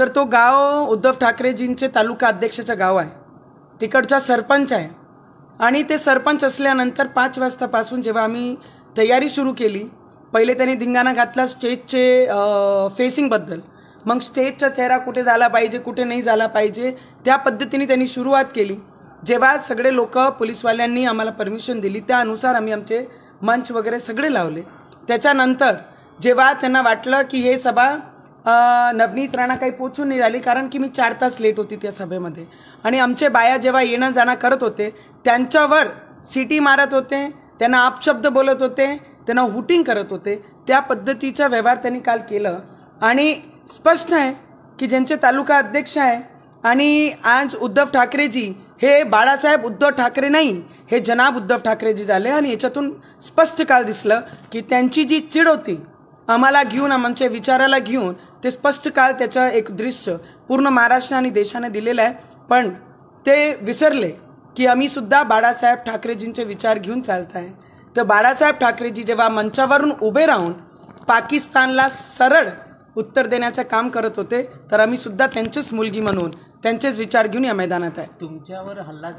तर तो गाव उद्धव ठाकरेजींचे तालुका अध्यक्षाचं गाव आहे, तिकडचा सरपंच आहे. आणि ते सरपंच असल्यानंतर 5 वाजतापासून जेव्हा आम्ही तयारी सुरू केली, पहिले त्यांनी धिंगाणा घातला स्टेजचे फेसिंगबद्दल. मग स्टेजचा चेहरा कुठे झाला पाहिजे, कुठे नाही झाला पाहिजे, त्या पद्धतीने त्यांनी सुरुवात केली. जेव्हा सगळे लोक पोलीसवाल्यांनी आम्हाला परमिशन दिली त्यानुसार आम्ही आमचे मंच वगैरे सगळे लावले. त्याच्यानंतर जेव्हा त्यांना वाटलं की हे सभा नवनीत राणा काही पोचून नाही राहिली, कारण की मी 4 तास लेट होती त्या सभेमध्ये, आणि आमचे बाया जेव्हा येणं जाणं करत होते त्यांच्यावर सिटी मारत होते, त्यांना अपशब्द बोलत होते, त्यांना हुटिंग करत होते. त्या पद्धतीचा व्यवहार त्यांनी काल केलं. आणि स्पष्ट आहे की ज्यांचे तालुका अध्यक्ष आहे आणि आज उद्धव ठाकरेजी हे बाळासाहेब उद्धव ठाकरे नाही, हे जनाब उद्धव ठाकरेजी झाले. आणि याच्यातून स्पष्ट काल दिसलं की त्यांची जी चिड होती आम्हाला घेऊन, आमच्या विचाराला घेऊन, ते स्पष्ट काल त्याचं एक दृश्य पूर्ण महाराष्ट्र आणि देशाने दिलेलं आहे. पण ते विसरले की आम्ही सुद्धा बाळासाहेब ठाकरेजींचे विचार घेऊन चालत आहे. तर बाळासाहेब ठाकरेजी जेव्हा मंचावरून उभे राहून पाकिस्तानला सरळ उत्तर देण्याचं काम करत होते, तर आम्ही सुद्धा त्यांचीच मुलगी म्हणून त्यांचेच विचार घेऊन या मैदानात आहे. तुमच्यावर हल्ला